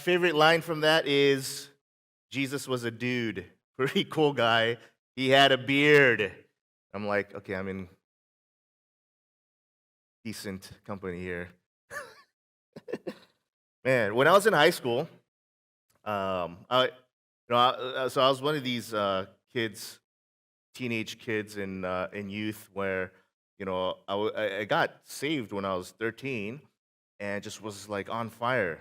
My favorite line from that is Jesus was a dude, pretty cool guy. He had a beard. I'm like, okay, I'm in decent company here. Man, when I was in high school, so I was one of these kids, teenage kids in youth, where I got saved when I was 13, and just was like on fire.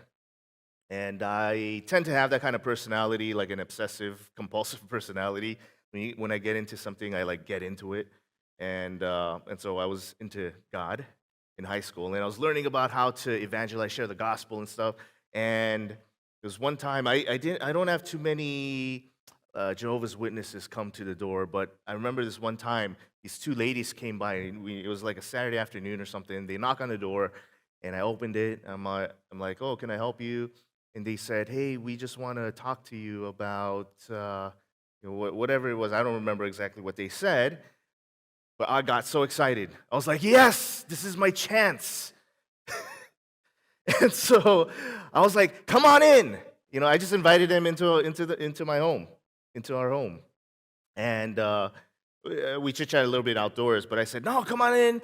And I tend to have that kind of personality, like an obsessive, compulsive personality. When I get into something, I like get into it, and so I was into God in high school, and I was learning about how to evangelize, share the gospel and stuff. And there was one time I don't have too many Jehovah's Witnesses come to the door, but I remember this one time these two ladies came by, and it was like a Saturday afternoon or something. They knock on the door, and I opened it. I'm like, oh, can I help you? And they said, hey, we just want to talk to you about whatever it was. I don't remember exactly what they said, but I got so excited. I was like, yes, this is my chance. And so I was like, come on in. I just invited them into my home, into our home. And we chit-chat a little bit outdoors, but I said, no, come on in.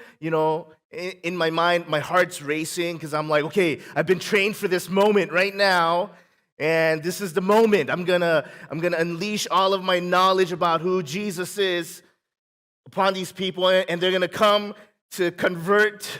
In my mind, my heart's racing because I'm like, okay, I've been trained for this moment right now, and this is the moment. I'm gonna unleash all of my knowledge about who Jesus is upon these people, and they're gonna come to convert,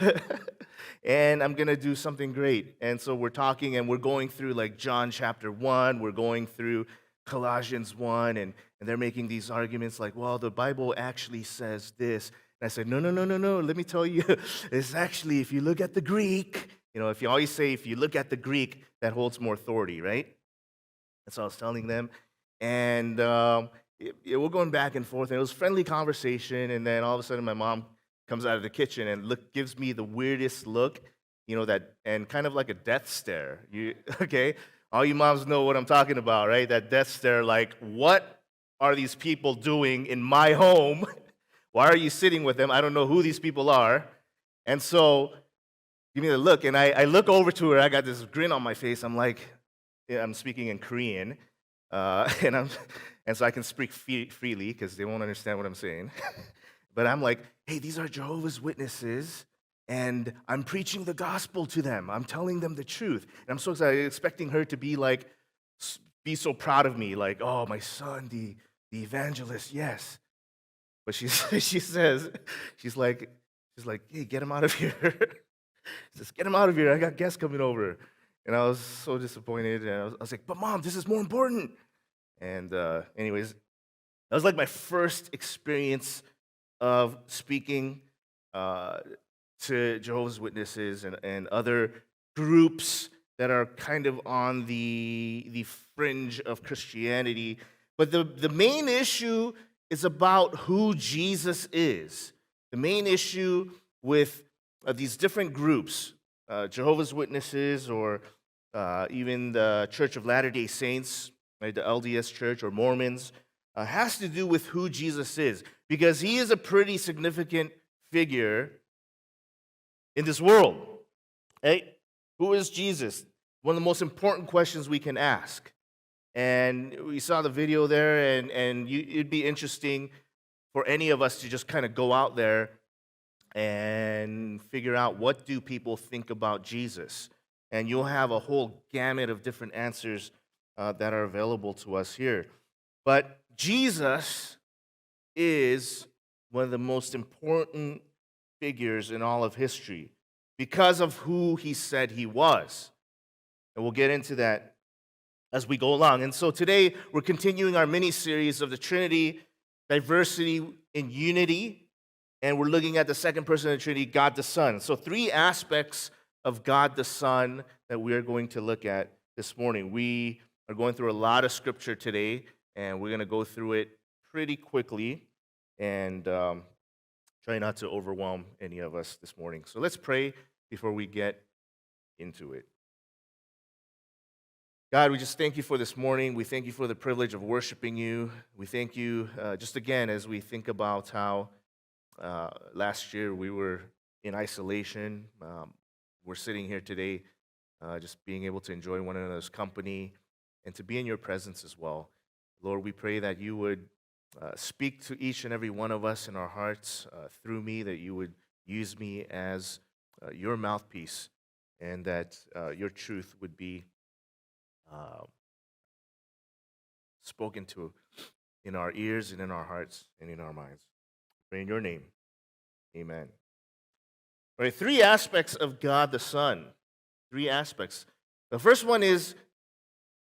and I'm gonna do something great. And so we're talking, and we're going through like John chapter 1, we're going through Colossians 1, and they're making these arguments like, well, the Bible actually says this. And I said, no, no, no, no, no. Let me tell you, it's actually, if you look at the Greek, if you always say, if you look at the Greek, that holds more authority, right? And so I was telling them, and we're going back and forth, and it was friendly conversation, and then all of a sudden my mom comes out of the kitchen and gives me the weirdest look, and kind of like a death stare. Okay? All you moms know what I'm talking about, right? That death stare, like, what are these people doing in my home? Why are you sitting with them? I don't know who these people are. And so, give me the look, and I look over to her. I got this grin on my face. I'm like, yeah, I'm speaking in Korean, and so I can speak freely because they won't understand what I'm saying. But I'm like, hey, these are Jehovah's Witnesses, and I'm preaching the gospel to them. I'm telling them the truth. And I'm so excited, expecting her to be so proud of me, like, oh, my son, the evangelist, yes. But she says, she's like, hey, get him out of here. She says, get him out of here. I got guests coming over. And I was so disappointed. And I was like, but mom, this is more important. And anyways, that was like my first experience of speaking to Jehovah's Witnesses and other groups that are kind of on the fringe of Christianity. But the main issue is about who Jesus is. The main issue with these different groups, Jehovah's Witnesses, or even the Church of Latter-day Saints, right, the LDS Church, or Mormons, has to do with who Jesus is, because he is a pretty significant figure in this world. Right? Who is Jesus? One of the most important questions we can ask. And we saw the video there, and it'd be interesting for any of us to just kind of go out there and figure out, what do people think about Jesus? And you'll have a whole gamut of different answers that are available to us here. But Jesus is one of the most important figures in all of history because of who he said he was. And we'll get into that as we go along. And so today we're continuing our mini-series of the Trinity, diversity in unity, and we're looking at the second person of the Trinity, God the Son. So 3 aspects of God the Son that we are going to look at this morning. We are going through a lot of scripture today, and we're going to go through it pretty quickly and try not to overwhelm any of us this morning. So let's pray before we get into it. God, we just thank you for this morning. We thank you for the privilege of worshiping you. We thank you just again as we think about how last year we were in isolation. We're sitting here today just being able to enjoy one another's company and to be in your presence as well. Lord, we pray that you would speak to each and every one of us in our hearts through me, that you would use me as your mouthpiece, and that your truth would be uh, spoken to in our ears and in our hearts and in our minds. Pray in your name. Amen. All right, three aspects of God the Son. Three aspects. The first one is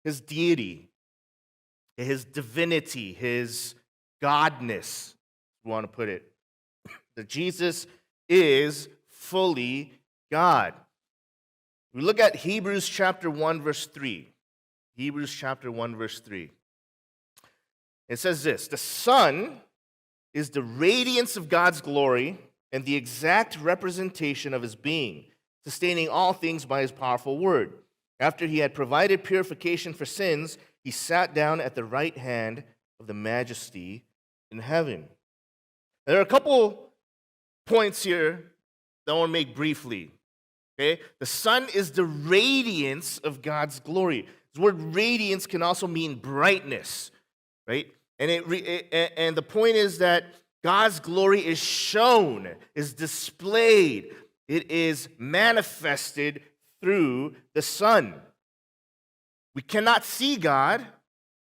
his deity, his divinity, his godness, if you want to put it. That Jesus is fully God. We look at Hebrews chapter 1, verse 3. Hebrews chapter 1, verse 3. It says this: the Son is the radiance of God's glory and the exact representation of his being, sustaining all things by his powerful word. After he had provided purification for sins, he sat down at the right hand of the majesty in heaven. There are a couple points here that I want to make briefly. Okay? The Son is the radiance of God's glory. The word radiance can also mean brightness, right? And and the point is that God's glory is shown, is displayed, it is manifested through the Son. We cannot see God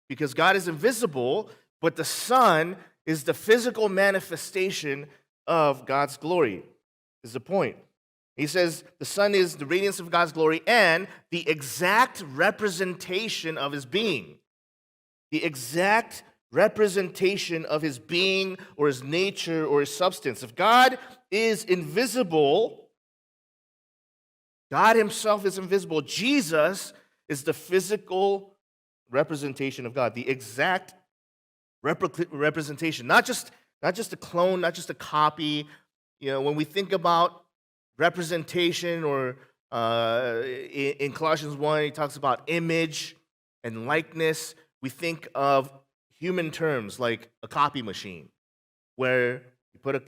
because God is invisible, but the Son is the physical manifestation of God's glory, is the point. He says the Son is the radiance of God's glory and the exact representation of his being. The exact representation of his being or his nature or his substance. If God is invisible, God himself is invisible. Jesus is the physical representation of God, the exact representation, not just a clone, not just a copy. You know, when we think about representation, or in Colossians 1, he talks about image and likeness, we think of human terms like a copy machine, where you put a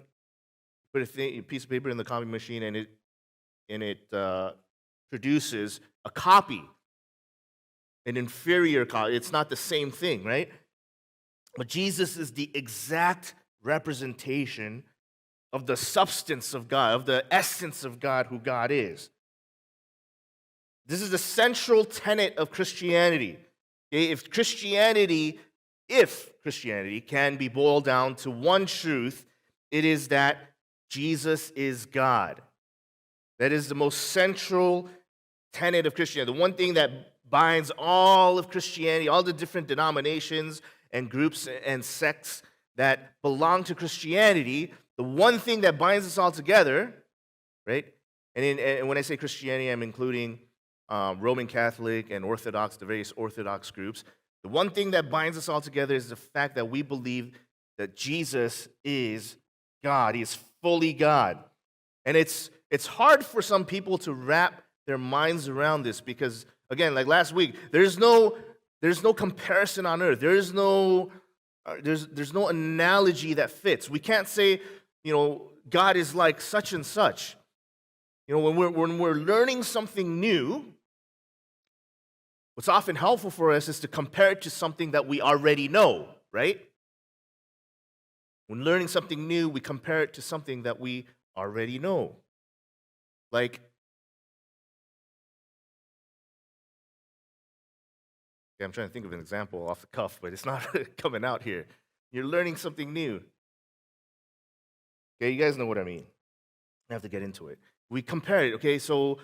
piece of paper in the copy machine and it produces a copy, an inferior copy. It's not the same thing, right? But Jesus is the exact representation of the substance of God, of the essence of God, who God is. This is the central tenet of Christianity. Okay? If Christianity can be boiled down to one truth, it is that Jesus is God. That is the most central tenet of Christianity. The one thing that binds all of Christianity, all the different denominations and groups and sects that belong to Christianity, the one thing that binds us all together, right? And when I say Christianity, I'm including Roman Catholic and Orthodox, the various Orthodox groups. The one thing that binds us all together is the fact that we believe that Jesus is God. He is fully God. And it's hard for some people to wrap their minds around this because, again, like last week, there's no comparison on earth. There's no analogy that fits. We can't say, God is like such and such. When we're learning something new, what's often helpful for us is to compare it to something that we already know, right? When learning something new, we compare it to something that we already know. Like, I'm trying to think of an example off the cuff, but it's not coming out here. You're learning something new. Okay, you guys know what I mean. I have to get into it. We compare it, okay? So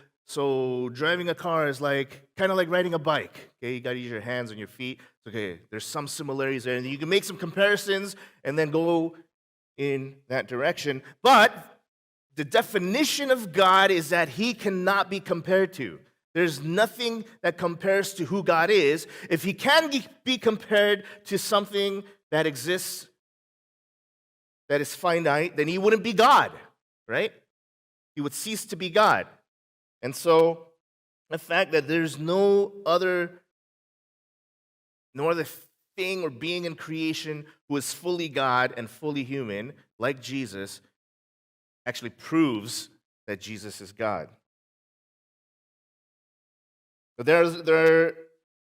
driving a car is kind of like riding a bike. Okay, you got to use your hands and your feet. Okay, there's some similarities there, and you can make some comparisons and then go in that direction. But the definition of God is that he cannot be compared to. There's nothing that compares to who God is. If he can be compared to something that exists, that is finite, then he wouldn't be God, right? He would cease to be God. And so the fact that there's no other thing or being in creation who is fully God and fully human, like Jesus, actually proves that Jesus is God. There,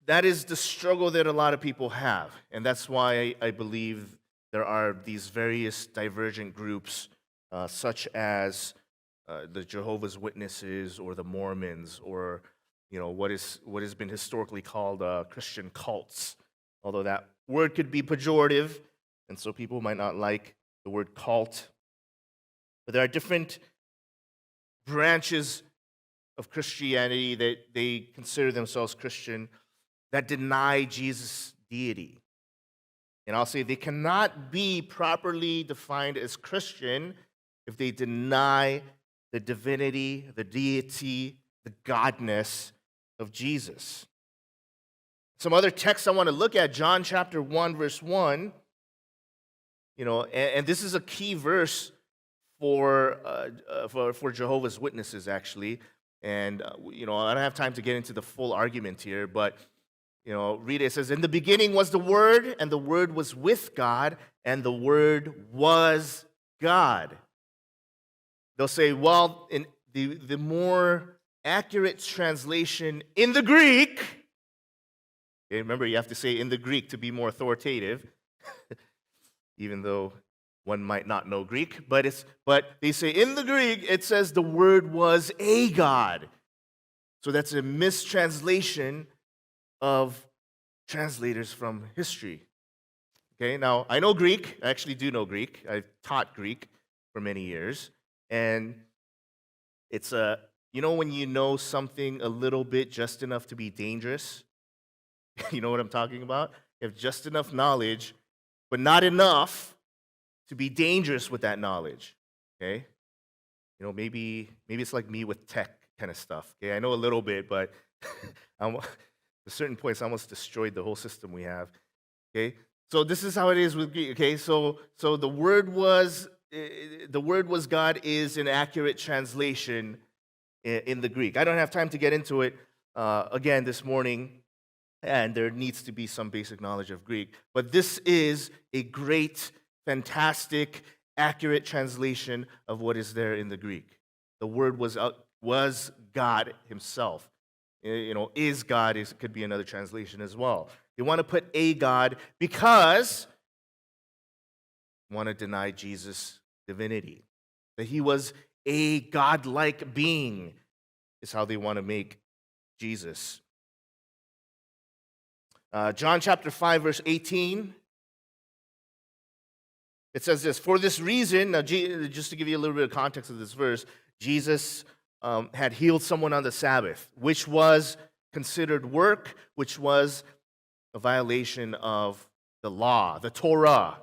that is the struggle that a lot of people have, and that's why I believe there are these various divergent groups, such as the Jehovah's Witnesses or the Mormons, or what has been historically called Christian cults. Although that word could be pejorative, and so people might not like the word cult, but there are different branches of Christianity that they consider themselves Christian that deny Jesus' deity. And I'll say they cannot be properly defined as Christian if they deny the divinity, the deity, the godness of Jesus. Some other texts I want to look at, John chapter 1, verse 1, and this is a key verse for Jehovah's Witnesses, actually. And, I don't have time to get into the full argument here, but, read it. It says, "In the beginning was the Word, and the Word was with God, and the Word was God." They'll say, well, in the more accurate translation in the Greek, okay, remember you have to say in the Greek to be more authoritative, even though one might not know Greek, but they say in the Greek it says the Word was a God. So that's a mistranslation of translators from history. Okay, now I know Greek. I actually do know Greek. I've taught Greek for many years, and it's when you know something a little bit, just enough to be dangerous. You know what I'm talking about? You have just enough knowledge, but not enough to be dangerous with that knowledge, okay? Maybe it's like me with tech kind of stuff, okay? I know a little bit, but at certain points, I almost destroyed the whole system we have, okay? So this is how it is with Greek, okay? So the word was God is an accurate translation in the Greek. I don't have time to get into it again this morning, and there needs to be some basic knowledge of Greek, but this is a great, fantastic, accurate translation of what is there in the Greek. The word was God himself. Is God could be another translation as well. You want to put a God because you want to deny Jesus' divinity. That he was a godlike being is how they want to make Jesus. John chapter 5, verse 18. It says this, "For this reason," now just to give you a little bit of context of this verse, Jesus had healed someone on the Sabbath, which was considered work, which was a violation of the law, the Torah.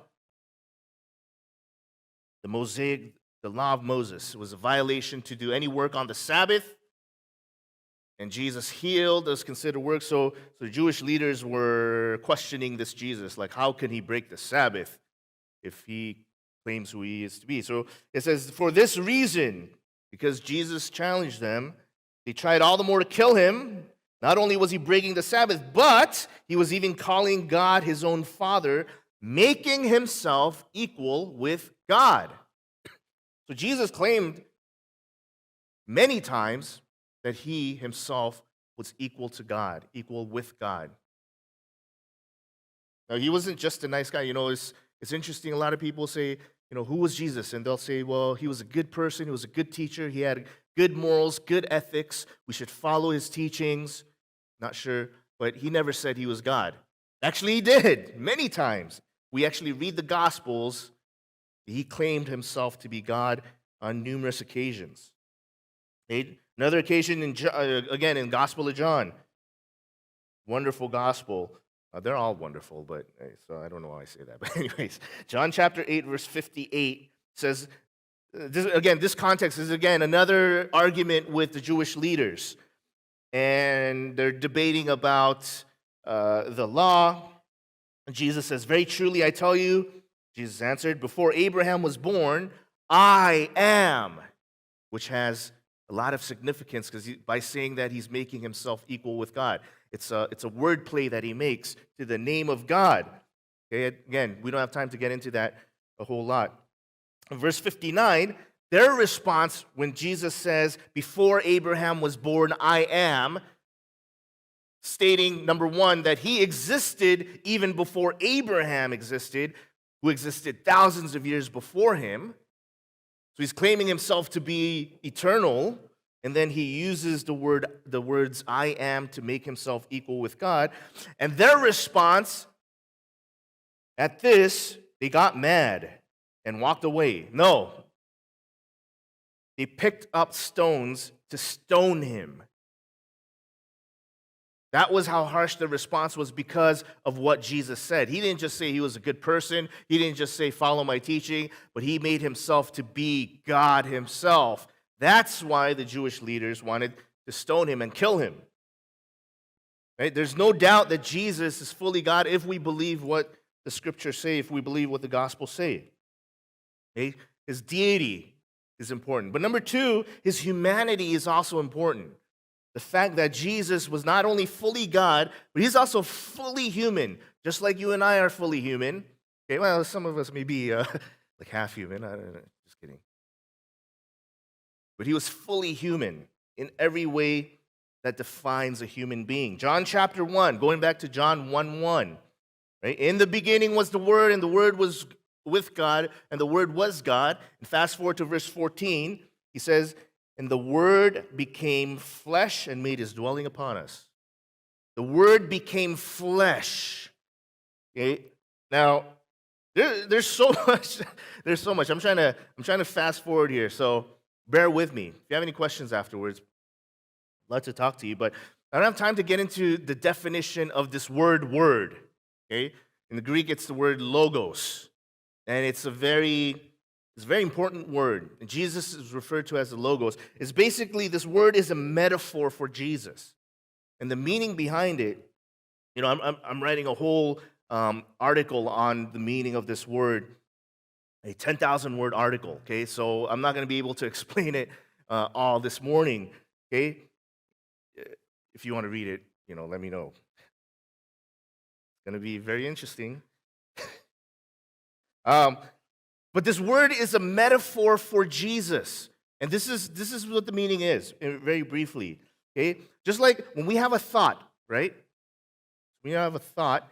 The law of Moses. It was a violation to do any work on the Sabbath, and Jesus healed as considered work. So the Jewish leaders were questioning this Jesus, like, how can he break the Sabbath if he claims who he is to be? So it says, for this reason, because Jesus challenged them, they tried all the more to kill him. Not only was he breaking the Sabbath, but he was even calling God his own Father, making himself equal with God. So Jesus claimed many times that he himself was equal to God, equal with God. Now, he wasn't just a nice guy. It's interesting. A lot of people say, who was Jesus? And they'll say, well, he was a good person. He was a good teacher. He had good morals, good ethics. We should follow his teachings. Not sure, but he never said he was God. Actually, he did many times. We actually read the Gospels. He claimed himself to be God on numerous occasions. Another occasion, again, in Gospel of John. Wonderful gospel. They're all wonderful, but so I don't know why I say that. But anyways, John chapter 8, verse 58 says, this context is, again, another argument with the Jewish leaders. And they're debating about the law. Jesus says, very truly, I tell you, Jesus answered, before Abraham was born, I am, which has a lot of significance because by saying that he's making himself equal with God. It's a wordplay that he makes to the name of God. Okay, again, we don't have time to get into that a whole lot. In verse 59, their response when Jesus says, before Abraham was born, I am, stating, number one, that he existed even before Abraham existed, who existed thousands of years before him. So he's claiming himself to be eternal, and then he uses the words "I am" to make himself equal with God. And their response at this, they got mad and walked away. No, they picked up stones to stone him. That was how harsh the response was because of what Jesus said. He didn't just say he was a good person. He didn't just say, follow my teaching, but he made himself to be God himself. That's why the Jewish leaders wanted to stone him and kill him. Right? There's no doubt that Jesus is fully God if we believe what the scriptures say, if we believe what the gospels say. Okay? His deity is important. But number two, his humanity is also important. The fact that Jesus was not only fully God, but he's also fully human, just like you and I are fully human. Okay, well, some of us may be like half human. I don't know, just kidding. But he was fully human in every way that defines a human being. John chapter 1, going back to John 1:1. Right? In the beginning was the Word, and the Word was with God, and the Word was God. And fast forward to verse 14, he says, and the Word became flesh and made his dwelling upon us. The Word became flesh. Okay? Now, there's so much. There's so much. I'm trying to fast forward here, so bear with me. If you have any questions afterwards, I'd love to talk to you. But I don't have time to get into the definition of this word. Okay? In the Greek, it's the word logos, and it's a very important word. And Jesus is referred to as the logos. It's basically, this word is a metaphor for Jesus. And the meaning behind it, I'm writing a whole article on the meaning of this word, a 10,000 word article, okay? So I'm not going to be able to explain it all this morning, okay? If you want to read it, let me know. It's going to be very interesting. But this word is a metaphor for Jesus. And this is what the meaning is, very briefly. Okay? Just like when we have a thought, right? When you have a thought,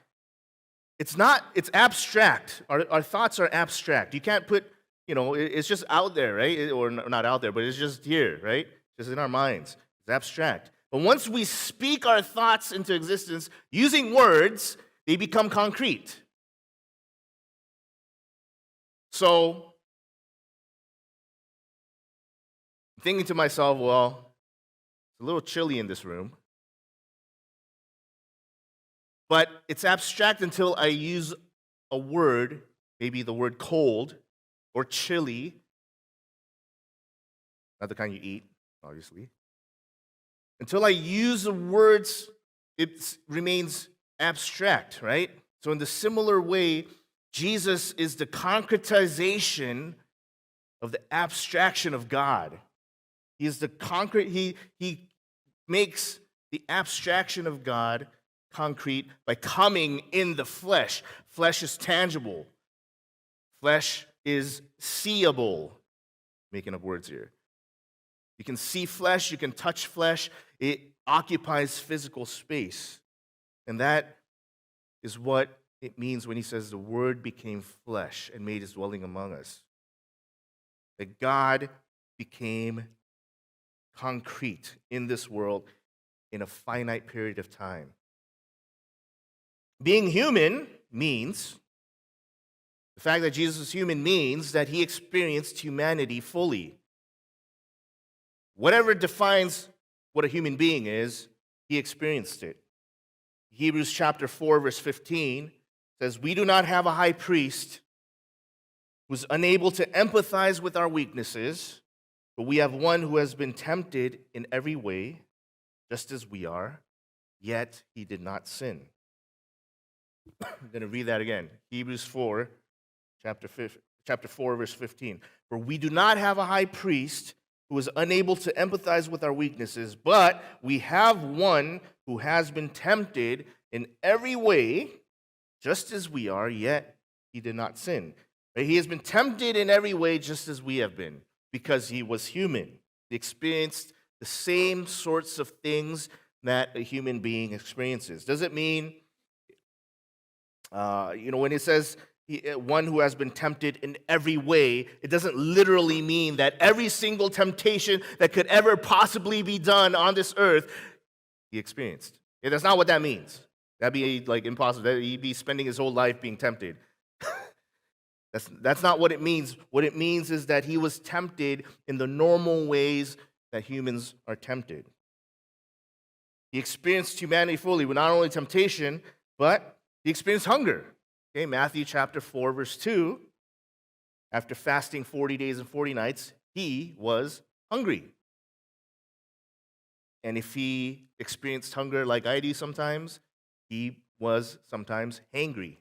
it's abstract. Our thoughts are abstract. You can't put, it's just out there, right? Or not out there, but it's just here, right? Just in our minds. It's abstract. But once we speak our thoughts into existence using words, they become concrete. So, I'm thinking to myself, well, it's a little chilly in this room. But it's abstract until I use a word, maybe the word cold or chilly. Not the kind you eat, obviously. Until I use the words, it remains abstract, right? So in the similar way, Jesus is the concretization of the abstraction of God. He is the concrete, he makes the abstraction of God concrete by coming in the flesh. Flesh is tangible. Flesh is seeable. Making up words here. You can see flesh, you can touch flesh. It occupies physical space. And that is what it means when he says the Word became flesh and made his dwelling among us. That God became concrete in this world in a finite period of time. Being human means, the fact that Jesus is human means that he experienced humanity fully. Whatever defines what a human being is, he experienced it. Hebrews chapter 4, verse 15 says, we do not have a high priest who's unable to empathize with our weaknesses, but we have one who has been tempted in every way, just as we are, yet he did not sin. I'm going to read that again. Hebrews 4, chapter 4, verse 15. For we do not have a high priest who is unable to empathize with our weaknesses, but we have one who has been tempted in every way, just as we are, yet he did not sin. He has been tempted in every way, just as we have been, because he was human. He experienced the same sorts of things that a human being experiences. Does it mean, when it says one who has been tempted in every way, it doesn't literally mean that every single temptation that could ever possibly be done on this earth, he experienced. Yeah, that's not what that means. That'd be like impossible. He'd be spending his whole life being tempted. That's not what it means. What it means is that he was tempted in the normal ways that humans are tempted. He experienced humanity fully with not only temptation, but he experienced hunger. Okay, Matthew chapter 4, verse 2. After fasting 40 days and 40 nights, he was hungry. And if he experienced hunger like I do sometimes, he was sometimes hangry.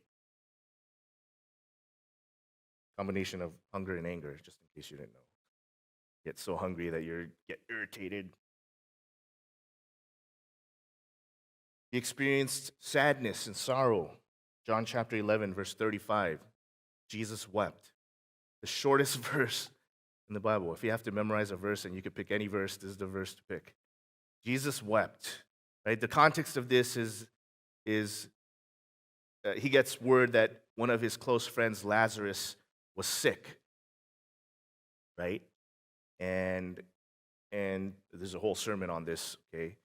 Combination of hunger and anger, just in case you didn't know. Get so hungry that you get irritated. He experienced sadness and sorrow. John chapter 11, verse 35. Jesus wept. The shortest verse in the Bible. If you have to memorize a verse and you could pick any verse, this is the verse to pick. Jesus wept. Right? The context of this is he gets word that one of his close friends, Lazarus, was sick, right? And there's a whole sermon on this, okay?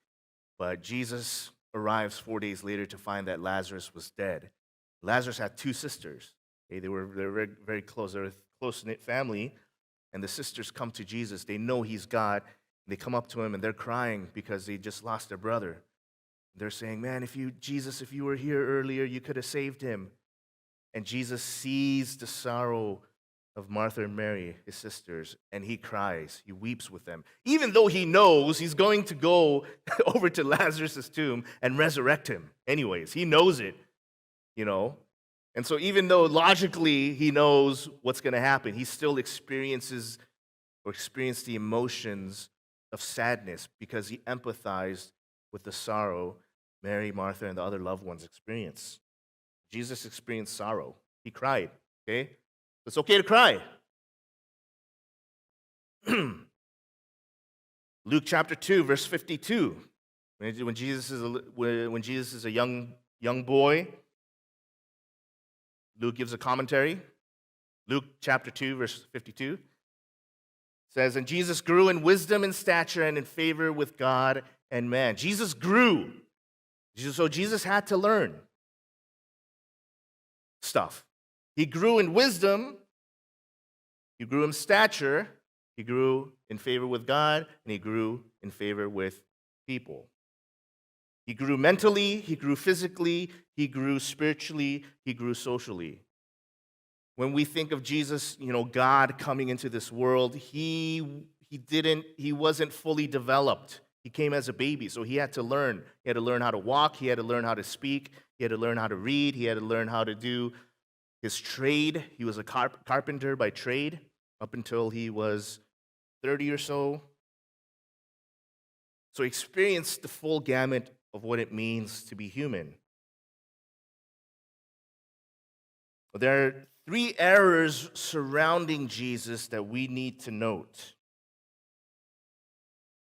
But Jesus arrives 4 days later to find that Lazarus was dead. Lazarus had two sisters. Okay? They were very, very close. They were a close-knit family. And the sisters come to Jesus. They know he's God. They come up to him, and they're crying because they just lost their brother. They're saying, man, Jesus, if you were here earlier, you could have saved him. And Jesus sees the sorrow of Martha and Mary, his sisters, and he cries. He weeps with them. Even though he knows he's going to go over to Lazarus' tomb and resurrect him. Anyways, he knows it, And so even though logically he knows what's going to happen, he still experienced the emotions of sadness because he empathized with the sorrow Mary, Martha, and the other loved ones experienced. Jesus experienced sorrow. He cried, okay? It's okay to cry. Luke chapter 2, verse 52. When Jesus is a young boy, Luke gives a commentary. Luke chapter 2, verse 52 says, and Jesus grew in wisdom and stature and in favor with God and man. Jesus grew. So Jesus had to learn stuff. He grew in wisdom, he grew in stature, he grew in favor with God, and he grew in favor with people. He grew mentally, he grew physically, he grew spiritually, he grew socially. When we think of Jesus, God coming into this world, he wasn't fully developed. He came as a baby, so he had to learn. He had to learn how to walk, he had to learn how to speak, he had to learn how to read, he had to learn how to do his trade. He was a carpenter by trade up until he was 30 or so. So he experienced the full gamut of what it means to be human. There are 3 errors surrounding Jesus that we need to note.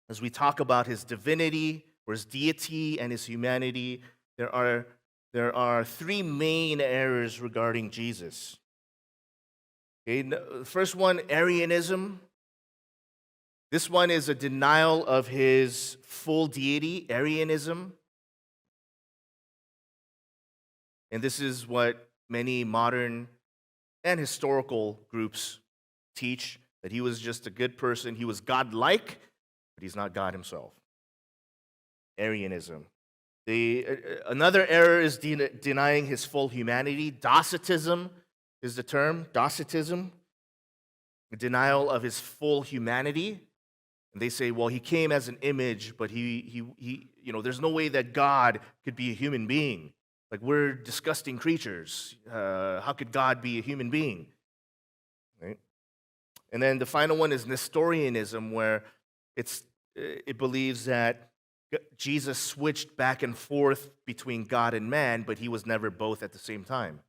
As we talk about his divinity, or his deity, and his humanity, there are 3 main errors regarding Jesus. Okay, the first one, Arianism. This one is a denial of his full deity, Arianism. And this is what many modern and historical groups teach, that he was just a good person. He was God-like, but he's not God himself. Arianism. Another error is denying his full humanity. Docetism is the term, Docetism. The denial of his full humanity. And they say, well, he came as an image, but he there's no way that God could be a human being. Like, we're disgusting creatures. How could God be a human being? Right? And then the final one is Nestorianism, where it believes that Jesus switched back and forth between God and man, but he was never both at the same time.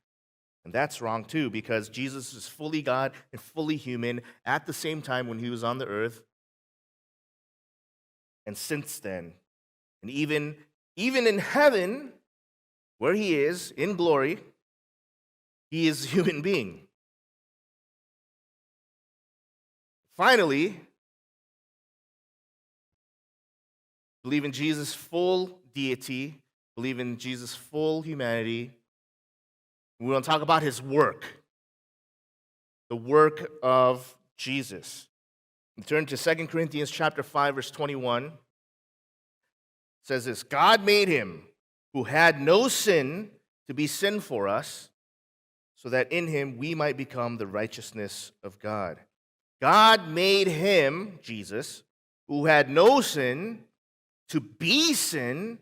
And that's wrong too, because Jesus is fully God and fully human at the same time when he was on the earth. And since then, And even in heaven, where he is in glory, he is a human being. Finally, believe in Jesus' full deity, believe in Jesus' full humanity. We're going to talk about his work, the work of Jesus. We turn to 2 Corinthians chapter 5, verse 21. It says this, God made him who had no sin to be sin for us, so that in him we might become the righteousness of God. God made him, Jesus, who had no sin, to be sin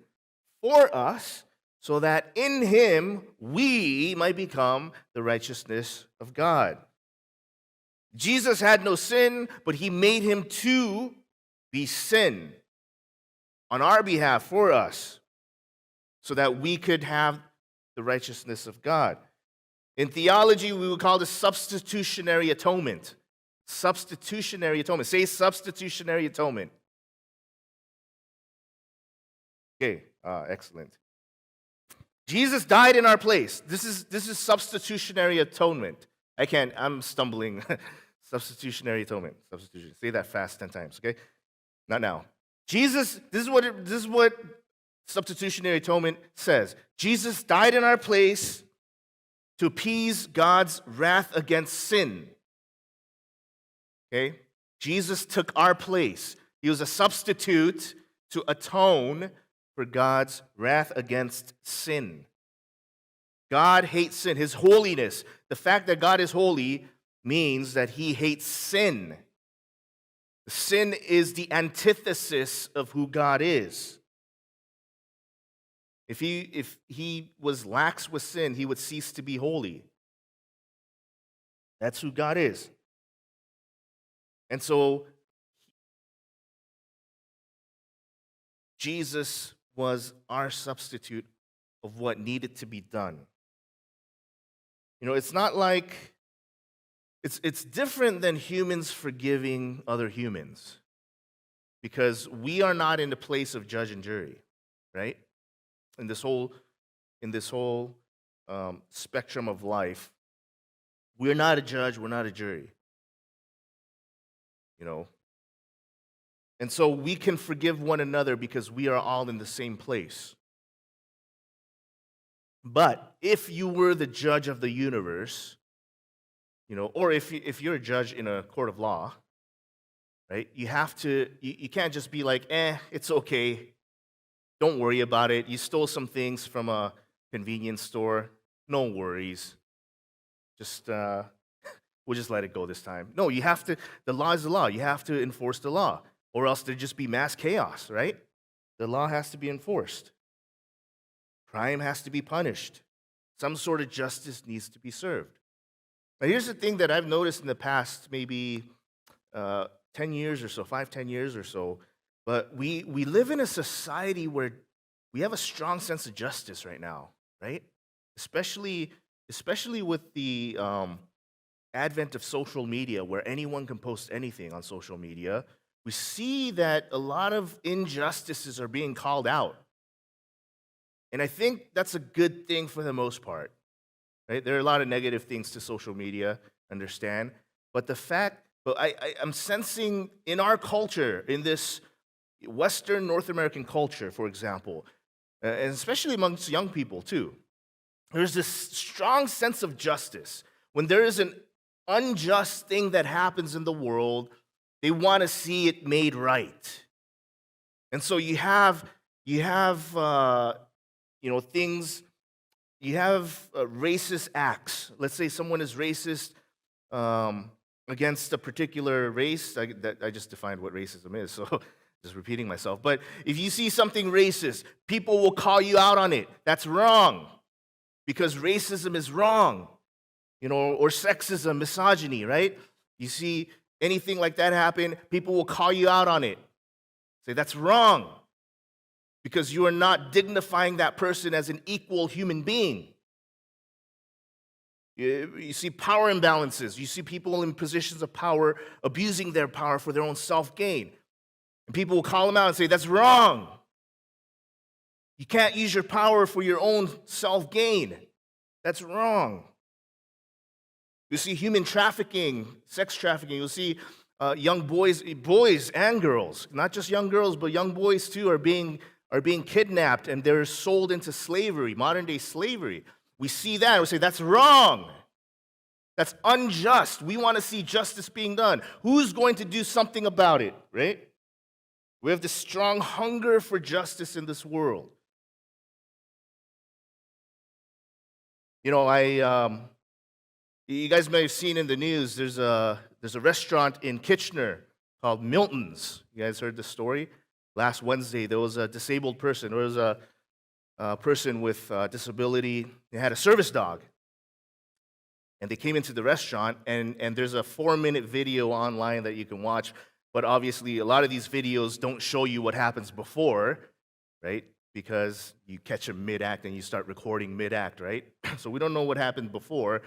for us, so that in him we might become the righteousness of God. Jesus had no sin, but he made him to be sin on our behalf for us, so that we could have the righteousness of God. In theology, we would call this substitutionary atonement. Substitutionary atonement. Say substitutionary atonement. Okay, excellent. Jesus died in our place. This is substitutionary atonement. I'm stumbling. Substitutionary atonement. Substitution. Say that fast 10 times, okay? Not now. Jesus, this is what substitutionary atonement says. Jesus died in our place to appease God's wrath against sin. Okay? Jesus took our place. He was a substitute to atone for God's wrath against sin. God hates sin. His holiness, the fact that God is holy, means that he hates sin. Sin is the antithesis of who God is. If he was lax with sin, he would cease to be holy. That's who God is. And so, Jesus was our substitute of what needed to be done. It's not like, it's different than humans forgiving other humans, because we are not in the place of judge and jury, right? In this whole spectrum of life, we're not a judge, we're not a jury. And so we can forgive one another because we are all in the same place. But if you were the judge of the universe, or if you're a judge in a court of law, right, you can't just be like, it's okay, don't worry about it. You stole some things from a convenience store, no worries. We'll just let it go this time. No, the law is the law. You have to enforce the law, or else there'd just be mass chaos, right? The law has to be enforced. Crime has to be punished. Some sort of justice needs to be served. Now, here's the thing that I've noticed in the past maybe 10 years or so, 5-10 years or so, but we live in a society where we have a strong sense of justice right now, right? Especially with the advent of social media, where anyone can post anything on social media. We see that a lot of injustices are being called out. And I think that's a good thing for the most part, right? There are a lot of negative things to social media, understand. But I'm sensing in our culture, in this Western North American culture, for example, and especially amongst young people too, there's this strong sense of justice. When there is an unjust thing that happens in the world, they want to see it made right. And so you have things, you have racist acts. Let's say someone is racist against a particular race. I just defined what racism is, so just repeating myself. But if you see something racist, people will call you out on it. That's wrong, because racism is wrong, or sexism, misogyny, right? You see anything like that happen, people will call you out on it. Say, that's wrong, because you are not dignifying that person as an equal human being. You see power imbalances. You see people in positions of power abusing their power for their own self-gain. And people will call them out and say, that's wrong. You can't use your power for your own self-gain. That's wrong. You see human trafficking, sex trafficking. You'll see young boys and girls, not just young girls, but young boys too, are being kidnapped and they're sold into slavery, modern-day slavery. We see that and we say, that's wrong. That's unjust. We want to see justice being done. Who's going to do something about it, right? We have this strong hunger for justice in this world. You know, you guys may have seen in the news, there's a restaurant in Kitchener called Milton's. You guys heard the story? Last Wednesday, there was a disabled person. There was a person with disability. They had a service dog. And they came into the restaurant, and there's a 4-minute video online that you can watch. But obviously, a lot of these videos don't show you what happens before, right? Because you catch them mid-act and you start recording mid-act, right? So we don't know what happened before,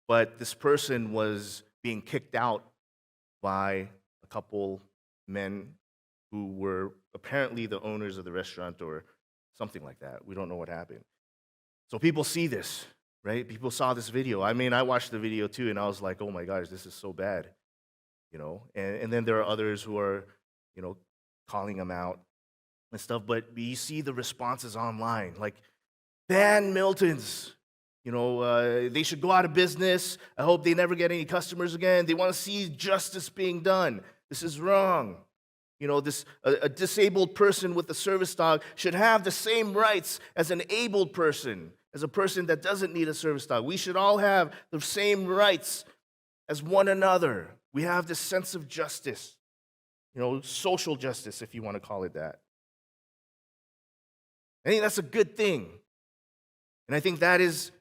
but this person was being kicked out by a couple men who were apparently the owners of the restaurant or something like that. We don't know what happened. So people see this, right? People saw this video. I mean, I watched the video too, and I was like, oh my gosh, this is so bad, you know? And then there are others who are, you know, calling them out and stuff, but you see the responses online, like, ban Milton's. You know, they should go out of business. I hope they never get any customers again. They want to see justice being done. This is wrong. You know, a disabled person with a service dog should have the same rights as an abled person, as a person that doesn't need a service dog. We should all have the same rights as one another. We have this sense of justice, you know, social justice, if you want to call it that. I think that's a good thing. And I think that is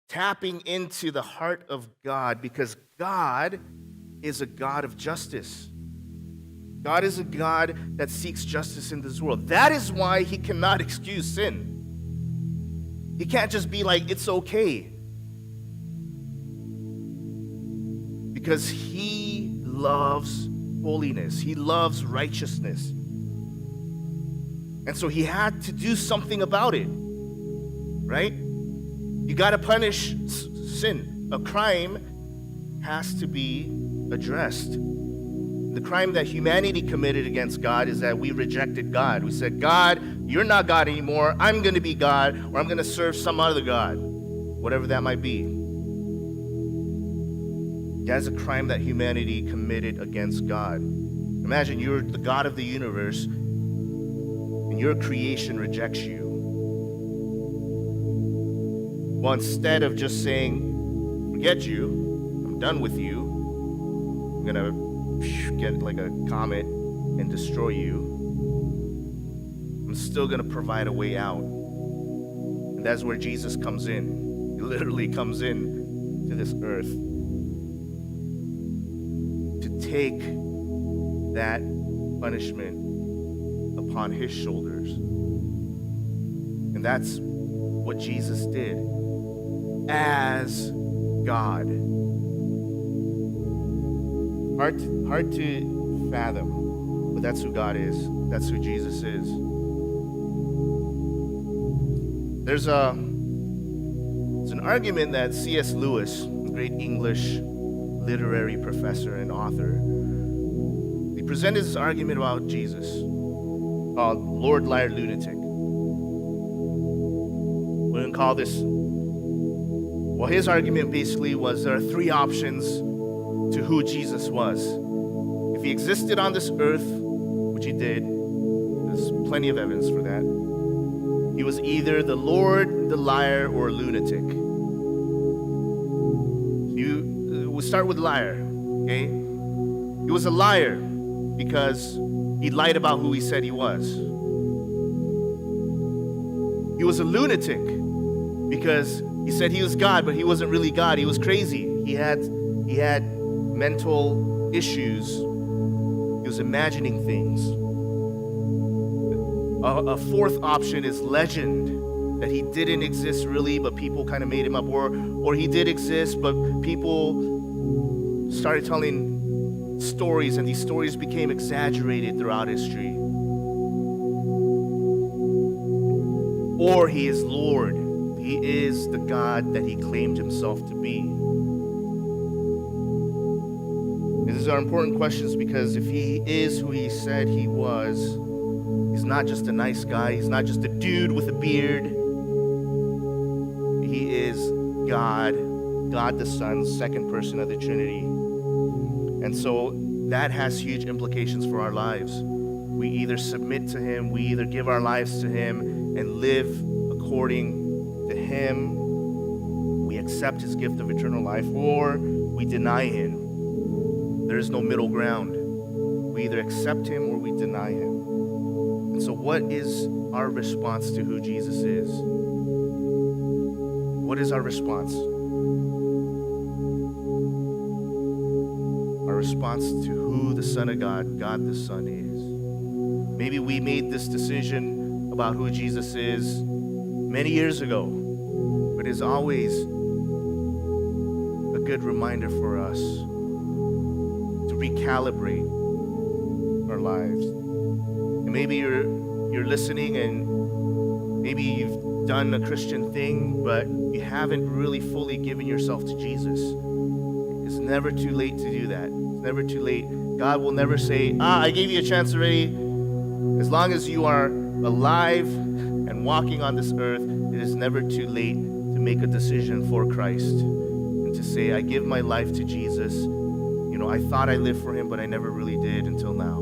tapping into the heart of God, because God is a God of justice. God is a God that seeks justice in this world. That is why he cannot excuse sin. He can't just be like, it's okay. Because he loves holiness. He loves righteousness. And so he had to do something about it, right? You got to punish sin. A crime has to be addressed. The crime that humanity committed against God is that we rejected God. We said, God, you're not God anymore. I'm going to be God, or I'm going to serve some other God, whatever that might be. That is a crime that humanity committed against God. Imagine you're the God of the universe, and your creation rejects you. Well, instead of just saying, forget you, I'm done with you, I'm going to get like a comet and destroy you, I'm still going to provide a way out. And that's where Jesus comes in. He literally comes in to this earth to take that punishment upon his shoulders. And that's what Jesus did as God. Hard to fathom, but that's who God is. That's who Jesus is. There's an argument that C.S. Lewis, a great English literary professor and author, he presented this argument about Jesus called Lord Liar Lunatic. We're going to call this, well, his argument basically was there are 3 options to who Jesus was. If he existed on this earth, which he did, there's plenty of evidence for that, he was either the Lord, the liar, or a lunatic. We'll start with liar, okay? He was a liar because he lied about who he said he was. He was a lunatic because he said he was God, but he wasn't really God. He was crazy. He had mental issues. He was imagining things. A 4th option is legend, that he didn't exist really, but people kind of made him up, or he did exist, but people started telling stories, and these stories became exaggerated throughout history. or he is Lord. He is the God that he claimed himself to be. These are important questions because if he is who he said he was, he's not just a nice guy. He's not just a dude with a beard. He is God, God the Son, second person of the Trinity. And so that has huge implications for our lives. We either submit to him, we either give our lives to him and live according to him, we accept his gift of eternal life, or we deny him. There is no middle ground. We either accept him or we deny him. And so what is our response to who Jesus is? What is our response? Our response to who the Son of God, God the Son is. Maybe we made this decision about who Jesus is many years ago, but it's always a good reminder for us to recalibrate our lives. And maybe you're listening and maybe you've done a Christian thing, but you haven't really fully given yourself to Jesus. It's never too late to do that. It's never too late. God will never say, I gave you a chance already. As long as you are alive and walking on this earth, it is never too late to make a decision for Christ and to say, I give my life to Jesus. You know, I thought I lived for him, but I never really did until now.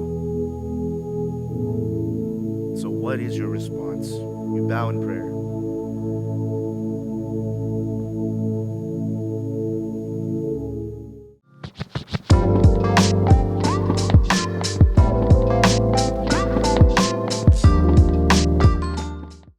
So what is your response? We bow in prayer.